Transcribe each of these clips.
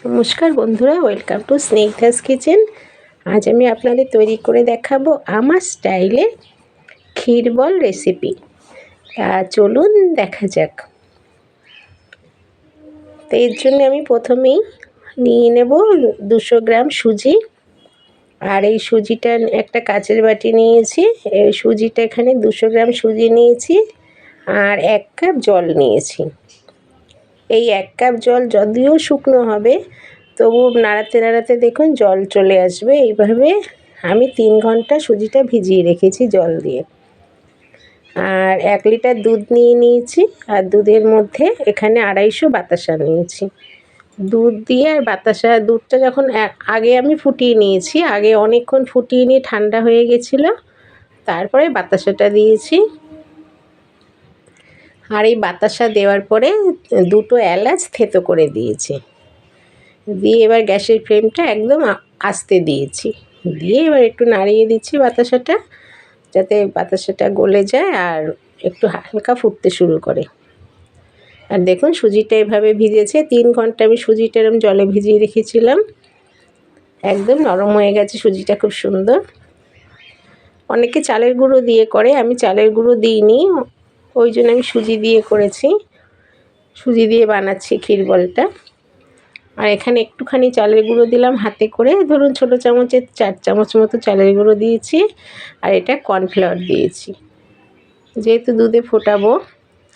নমস্কার বন্ধুরা, welcome to Snigdha's kitchen. আজ আমি আপনাদের তৈরি করে দেখাবো আমার স্টাইলে ক্ষীর বল রেসিপি। চলুন দেখা যাক। তো এর জন্য আমি প্রথমেই নিয়ে নেব 200 গ্রাম সুজি। আর এই সুজিটা একটা কাচের বাটি নিয়েছি। এই সুজিটা এখানে 200 গ্রাম সুজি নিয়েছি আর 1 কাপ জল নিয়েছি। এই 1 কাপ জল যদিও শুকনো হবে, তবু নাড়াতে নাড়াতে দেখুন জল চলে আসবে। এইভাবে আমি 3 ঘন্টা সুজিটা ভিজিয়ে রেখেছি জল দিয়ে। আর 1 লিটার দুধ নিয়ে নিয়েছি, আর দুধের মধ্যে এখানে 250 বাতাসা নিয়েছি। দুধ দিয়ে আর বাতাসা, দুধটা যখন আগে আমি ফুটিয়ে নিয়েছি, আগে অনেকক্ষণ ফুটিয়ে নিয়ে ঠান্ডা হয়ে গেছিলো, তারপরে বাতাসাটা দিয়েছি। আর এই বাতাসা দেওয়ার পরে 2টো এলাচ থেতো করে দিয়েছি। দিয়ে এবার গ্যাসের ফ্লেমটা একদম আস্তে দিয়েছি। দিয়ে এবার একটু নাড়িয়ে দিচ্ছি বাতাসাটা, যাতে বাতাসাটা গলে যায় আর একটু হালকা ফুটতে শুরু করে। আর দেখুন সুজিটা এভাবে ভিজেছে। 3 ঘন্টা আমি সুজিটা এরকম জলে ভিজিয়ে রেখেছিলাম। একদম নরম হয়ে গেছে সুজিটা, খুব সুন্দর। অনেকে চালের গুঁড়ো দিয়ে করে, আমি চালের গুঁড়ো দিইনি, ওই জন্য আমি সুজি দিয়ে করেছি। সুজি দিয়ে বানাচ্ছি ক্ষীর বলটা। আর এখানে একটুখানি চালের গুঁড়ো দিলাম হাতে করে, ধরুন ছোটো চামচের 4 চামচ মতো চালের গুঁড়ো দিয়েছি। আর এটা কর্নফ্লাওয়ার দিয়েছি, যেহেতু দুধে ফোটাবো।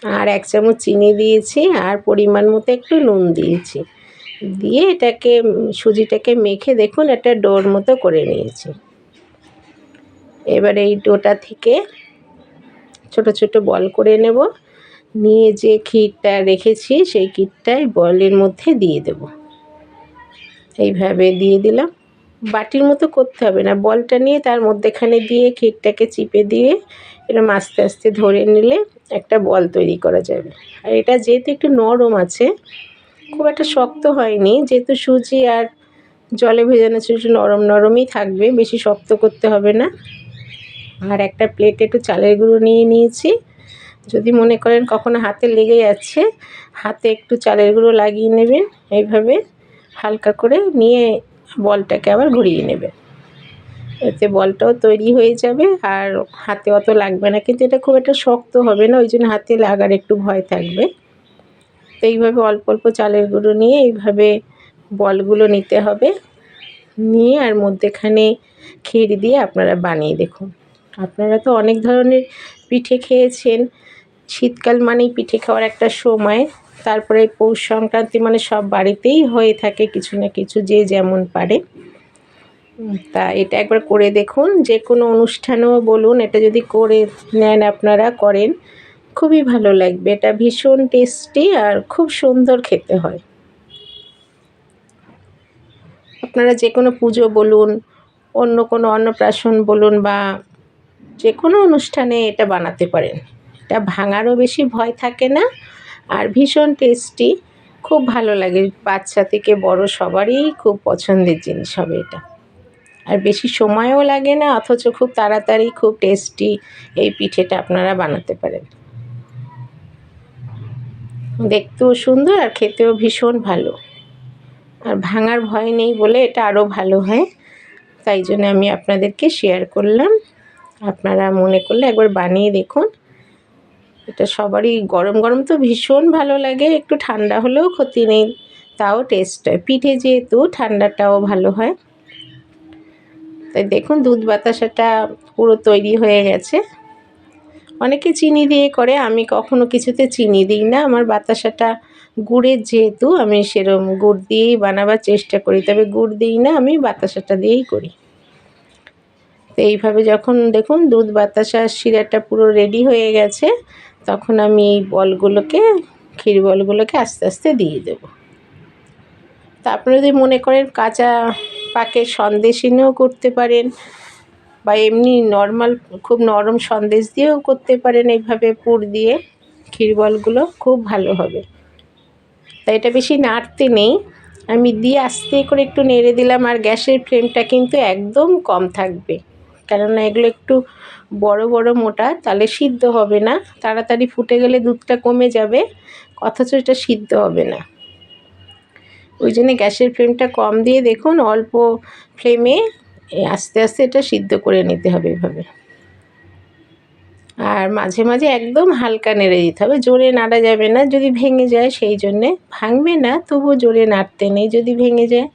আর 1 চামচ চিনি দিয়েছি, আর পরিমাণ মতো একটু নুন দিয়েছি। দিয়ে এটাকে সুজিটাকে মেখে দেখুন একটা ডোর মতো করে নিয়েছি। এবার এই ডোটা থেকে ছোট ছোট বল করে নেব। নিয়ে যে ক্ষীরটা রেখেছি সেই ক্ষীরটাই বলের মধ্যে দিয়ে দেব। এইভাবে দিয়ে দিলাম। বাটির মতো করতে হবে না, বলটা নিয়ে তার মধ্যেখানে দিয়ে ক্ষীরটাকে চিপে দিয়ে এরকম আস্তে আস্তে ধরে নিলে একটা বল তৈরি করা যাবে। আর এটা যেহেতু একটু নরম আছে, খুব একটা শক্ত হয়নি, যেহেতু সুজি আর জলে ভেজানো ছিল, একটু নরম নরমই থাকবে, বেশি শক্ত করতে হবে না। আর একটা প্লেটে একটু চালের গুঁড়ো নিয়ে নিয়েছি। যদি মনে করেন কখনো হাতে লেগে যাচ্ছে, হাতে একটু চালের গুঁড়ো লাগিয়ে নেবেন। এইভাবে হালকা করে নিয়ে বলটাকে আবার ঘুরিয়ে নেবে, এতে বলটাও তৈরি হয়ে যাবে আর হাতে অত লাগবে না। কিন্তু এটা খুব একটা শক্ত হবে না, ওই জন্য হাতে লাগার একটু ভয় থাকবে। তো এইভাবে অল্প অল্প চালের গুঁড়ো নিয়ে এইভাবে বলগুলো নিতে হবে। নিয়ে আর মধ্যেখানে ক্ষীর দিয়ে আপনারা বানিয়ে দেখুন। আপনারা তো অনেক ধরনের পিঠে খেয়েছেন। শীতকাল মানেই পিঠে খাওয়ার একটা সময়। তারপরে পৌষ সংক্রান্তি মানে সব বাড়িতেই হয়ে থাকে কিছু না কিছু, যে যেমন পারে। তা এটা একবার করে দেখুন, যে কোনো অনুষ্ঠানেও বলুন, এটা যদি করে নেন আপনারা, করেন, খুবই ভালো লাগবে। এটা ভীষণ টেস্টি আর খুব সুন্দর খেতে হয়। আপনারা যে কোনো পুজো বলুন, অন্য কোনো অন্নপ্রাশন বলুন, বা যে কোনো অনুষ্ঠানে এটা বানাতে পারেন। এটা ভাঙারও বেশি ভয় থাকে না, আর ভীষণ টেস্টি, খুব ভালো লাগে। বাচ্চা থেকে বড় সবারই খুব পছন্দের জিনিস হবে এটা। আর বেশি সময়ও লাগে না, অথচ খুব তাড়াতাড়ি খুব টেস্টি এই পিঠেটা আপনারা বানাতে পারেন। দেখতেও সুন্দর আর খেতেও ভীষণ ভালো। আর ভাঙার ভয় নেই বলে এটা আরও ভালো হয়। তাই জন্য আমি আপনাদেরকে শেয়ার করলাম। আপনারা মনে করলে একবার বানিয়ে দেখুন। এটা সবারই গরম গরম তো ভীষণ ভালো লাগে, একটু ঠান্ডা হলেও ক্ষতি নেই, তাও টেস্ট হয়। পিঠে যেহেতু ঠান্ডাটাও ভালো হয়। তাই দেখুন দুধ বাতাসাটা পুরো তৈরি হয়ে গেছে। অনেকে চিনি দিয়ে করে, আমি কখনো কিছুতে চিনি দিই না। আমার বাতাসাটা গুড়ের যেহেতু, আমি সেরকম গুড় দিয়েই বানাবার চেষ্টা করি, তবে গুড় দিই না, আমি বাতাসাটা দিয়েই করি। তো এইভাবে যখন দেখুন দুধ বাতাসা শিরাটা পুরো রেডি হয়ে গেছে, তখন আমি এই বলগুলোকে, ক্ষীর বলগুলোকে আস্তে আস্তে দিয়ে দেবো। তা আপনারা যদি মনে করেন কাঁচা পাকের সন্দেশ এনেও করতে পারেন, বা এমনি নর্মাল খুব নরম সন্দেশ দিয়েও করতে পারেন। এইভাবে পুর দিয়ে ক্ষীর বলগুলো খুব ভালো হবে। তাই এটা বেশি নাড়তে নেই, আমি দিয়ে আস্তে করে একটু নেড়ে দিলাম। আর গ্যাসের ফ্লেমটা কিন্তু একদম কম থাকবে, কেননা এগুলো একটু বড় বড় মোটা, তাহলে সিদ্ধ হবে না। তাড়াতাড়ি ফুটে গেলে দুধটা কমে যাবে, অথচ এটা সিদ্ধ হবে না। ওই জন্য গ্যাসের ফ্লেমটা কম দিয়ে দেখুন অল্প ফ্লেমে আস্তে আস্তে এটা সিদ্ধ করে নিতে হবে এভাবে। আর মাঝে মাঝে একদম হালকা নেড়ে দিতে হবে, জোরে নাড়া যাবে না, যদি ভেঙে যায় সেই জন্যে। ভাঙবে না, তবুও জোরে নাড়তে নেই যদি ভেঙে যায়।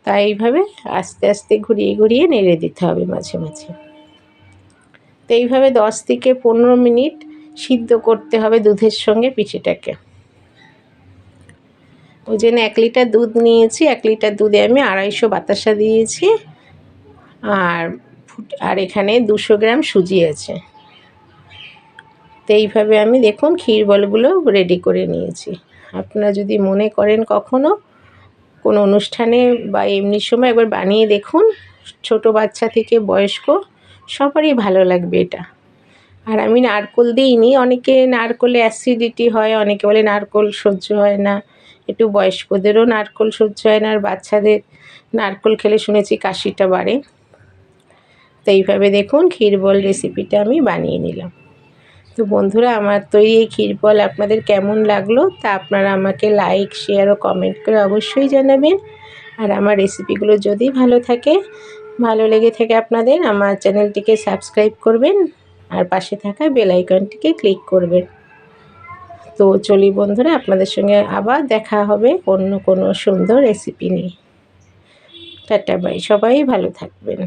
তাই এইভাবে আস্তে আস্তে ঘুরিয়ে ঘুরিয়ে নেড়ে দিতে হবে মাঝে মাঝে। তো এইভাবে 10 থেকে 15 মিনিট সিদ্ধ করতে হবে দুধের সঙ্গে পিঠেটাকে। ওই জন্য 1 লিটার দুধ নিয়েছি, 1 লিটার দুধে আমি 250 বাতাসা দিয়েছি, আর এখানে 200 গ্রাম সুজি আছে। তো এইভাবে আমি দেখুন ক্ষীর বলগুলো রেডি করে নিয়েছি। আপনারা যদি মনে করেন কখনো কোনো অনুষ্ঠানে বা এমনি সময় একবার বানিয়ে দেখুন, ছোট বাচ্চা থেকে বয়স্ক সবারই ভালো লাগবে এটা। আর আমি নারকেল দিইনি, অনেকে নারকেলে অ্যাসিডিটি হয়, অনেকে বলে নারকেল সহ্য হয় না, একটু বয়স্কদেরও নারকেল সহ্য হয় না, আর বাচ্চাদের নারকেল খেলে শুনেছি কাশিটা বাড়ে। তো এইভাবে দেখুন ক্ষীরবল রেসিপিটা আমি বানিয়ে নিলাম। তো বন্ধুরা, আমার তৈরি এই ক্ষীরবল আপনাদের কেমন লাগলো তা আপনারা আমাকে লাইক, শেয়ার ও কমেন্ট করে অবশ্যই জানাবেন। আর আমার রেসিপিগুলো যদি ভালো লেগে থাকে আপনাদের, আমার চ্যানেলটিকে সাবস্ক্রাইব করবেন আর পাশে থাকা বেল আইকনটিকে ক্লিক করবেন। তো চলি বন্ধুরা, আপনাদের সঙ্গে আবার দেখা হবে অন্য কোনো সুন্দর রেসিপি নিয়ে। টাটা বাই, সবাই ভালো থাকবেন।